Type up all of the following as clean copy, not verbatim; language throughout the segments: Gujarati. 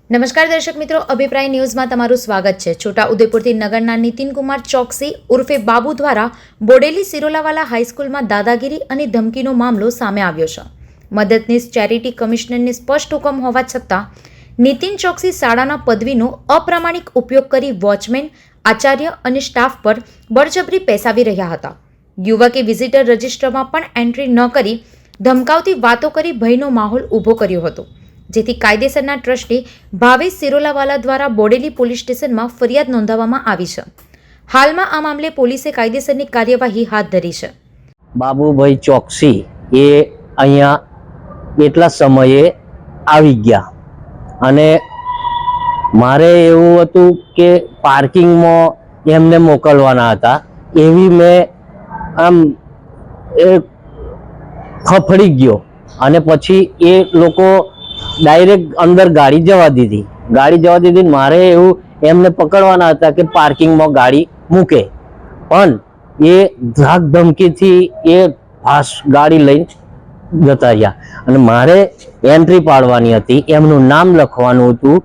નમસ્કાર દર્શક મિત્રો, અભિપ્રાય ન્યૂઝમાં તમારું સ્વાગત છે। છોટાઉદેપુરથી નગરના નીતિનકુમાર ચોકસી ઉર્ફે બાબુ દ્વારા બોડેલી સિરોલાવાલા હાઈસ્કૂલમાં દાદાગીરી અને ધમકીનો મામલો સામે આવ્યો છે। મદદનીશ ચેરિટી કમિશનરની સ્પષ્ટ હુકમ હોવા છતાં નીતિન ચોકસી શાળાના પદવીનો અપ્રામાણિક ઉપયોગ કરી વોચમેન, આચાર્ય અને સ્ટાફ પર બળજબરી પેસાવી રહ્યા હતા। યુવકે વિઝિટર રજિસ્ટરમાં પણ એન્ટ્રી ન કરી ધમકાવતી વાતો કરી ભયનો માહોલ ઊભો કર્યો હતો, જેથી કાયદેસરના ટ્રસ્ટી ભાવેશ સિરોલાવાલા દ્વારા બોડેલી પોલીસ સ્ટેશનમાં ફરિયાદ નોંધાવવામાં આવી છે। હાલમાં આ મામલે પોલીસે કાયદેસરની કાર્યવાહી હાથ ધરી છે। બાબુભાઈ ચોકસી એ અહીંયા એટલા સમયે આવી ગયા અને મારે એવું હતું કે પાર્કિંગમાં એમને મોકલવાના હતા, એવી મેં આમ ફફડી ગયો અને પછી એ લોકો ડાયરેક્ટ અંદર ગાડી જવા દીધી। મારે એવું એમને પકડવાના હતા કે પાર્કિંગમાં ગાડી મૂકે, પણ એ ધાક ધમકીથી એ ફાસ્ટ ગાડી લઈને જતા રહ્યા અને મારે એન્ટ્રી પાડવાની હતી, એમનું નામ લખવાનું હતું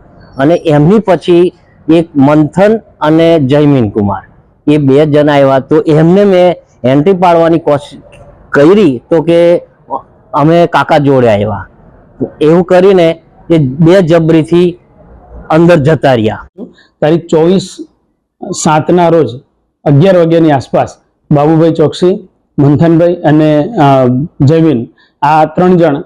અને એમની પછી એક મંથન અને જયમીન કુમાર એ બે જણા આવ્યા, તો એમને મેં એન્ટ્રી પાડવાની કોશિશ કરી તો કે અમે કાકા જોડે આવ્યા, એવું કરીને એ બે જબરીથી અંદર જતા રહ્યા। તારીખ 24/7 રોજ 11 વાગ્યાની આસપાસ બાબુભાઈ ચોકસી, મંથનભાઈ અને જયવીન આ 3 જણ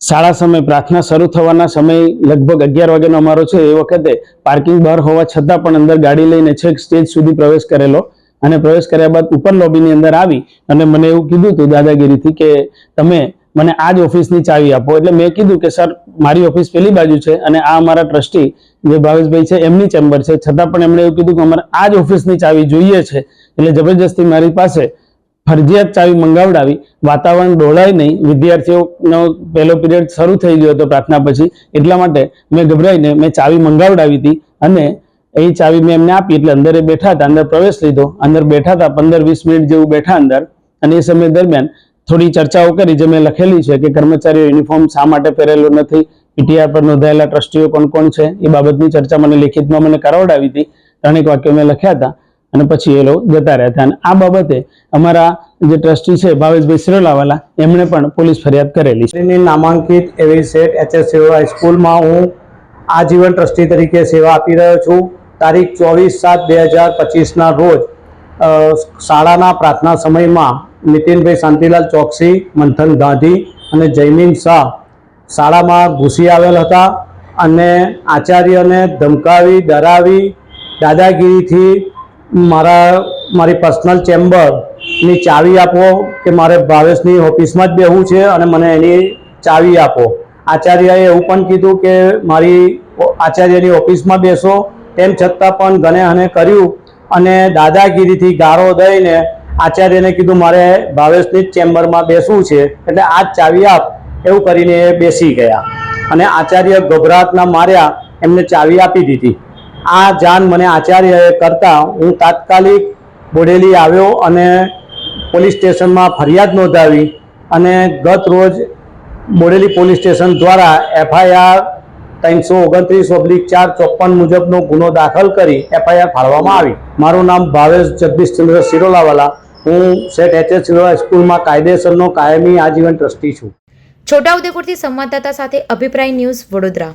શાળા સમય પ્રાર્થના શરૂ થવાના સમય લગભગ 11 વાગ્યાનો અમારો છે, એ વખતે પાર્કિંગ બહાર હોવા છતાં પણ અંદર ગાડી લઈને છેક સ્ટેજ સુધી પ્રવેશ કરેલો અને પ્રવેશ કર્યા બાદ ઉપર લોબીની અંદર આવી અને મને એવું કીધું હતું દાદાગીરીથી કે તમે મને આ જ ઓફિસની ચાવી આપો। એટલે મેં કીધું કે સર મારી ઓફિસ પેલી બાજુ છે અને આ અમારા ટ્રસ્ટી જે ભાવેશભાઈ છે એમની ચેમ્બર છે, છતાં પણ એમણે એવું કીધું કે અમારે આ જ ઓફિસની ચાવી જોઈએ છે। એટલે જબરજસ્તી મારી પાસે ફરજિયાત ચાવી મંગાવડાવી, વાતાવરણ ડોળાય નહીં, વિદ્યાર્થીઓનો પહેલો પીરિયડ શરૂ થઈ ગયો હતો પ્રાર્થના પછી, એટલા માટે મેં ગભરાઈને મેં ચાવી મંગાવડાવી હતી અને એ ચાવી મેં એમને આપી। એટલે અંદર એ બેઠા હતા, અંદર પ્રવેશ લીધો, અંદર બેઠા હતા 15-20 મિનિટ જેવું બેઠા અંદર અને એ સમય દરમિયાન થોડી ચર્ચાઓ કરી જે મેં લખેલી છે કે કર્મચારીઓ યુનિફોર્મ શા માટે પહેરેલો નથી, પીટીઆર પર નોંધાયેલા ટ્રસ્ટીઓ કોણ કોણ છે, એ બાબતની ચર્ચા મને લેખિતમાં મને કરાવડાવી હતી। 3 વાક્યો મેં લખ્યા હતા અને પછી એ લોકો જતા રહ્યા હતા અને આ બાબતે અમારા જે ટ્રસ્ટી છે ભાવેશભાઈ સિરોલાવાલા એમણે પણ પોલીસ ફરિયાદ કરેલી છે। નામાંકિત એવી સેટ એચએસ સિરોલા સ્કૂલમાં હું આજીવન ટ્રસ્ટી તરીકે સેવા આપી રહ્યો છું। તારીખ 24/7/2025 રોજ શાળાના પ્રાર્થના સમયમાં નીતિનભાઈ શાંતિલાલ ચોકસી, મંથન ગાંધી અને જયમીન શાહ શાળામાં ઘૂસી આવેલ હતા અને આચાર્યને ધમકાવી, ડરાવી, દાદાગીરીથી મારી પર્સનલ ચેમ્બરની ચાવી આપો કે મારે ભાવેશની ઓફિસમાં જ બેહવું છે અને મને એની ચાવી આપો। આચાર્યએ એવું પણ કીધું કે મારી આચાર્યની ઓફિસમાં બેસો, તેમ છતાં પણ ગણે કર્યું અને દાદાગીરીથી ગાળો દઈને આચાર્યને કીધું મારે ભાવેશની જ ચેમ્બરમાં બેસવું છે એટલે આ જ ચાવી આપ, એવું કરીને એ બેસી ગયા અને આચાર્ય ગભરાટના માર્યા એમને ચાવી આપી દીધી। આ જાણ મને આચાર્યએ કરતા હું તાત્કાલિક બોડેલી આવ્યો અને પોલીસ સ્ટેશનમાં ફરિયાદ નોંધાવી અને ગત રોજ બોડેલી પોલીસ સ્ટેશન દ્વારા FIR 329/454 મુજબનો ગુનો દાખલ કરી FIR ફાળવવામાં આવી। મારું નામ ભાવેશ જગદીશચંદ્ર સિરોલાવાલા, હું સેટ એચએસ સિરોલા સ્કૂલમાં કાયદેસરનો કાયમી આજીવન ટ્રસ્ટી છું। છોટાઉદેપુરથી સંવાદદાતા સાથે અભિપ્રાય ન્યૂઝ, વડોદરા।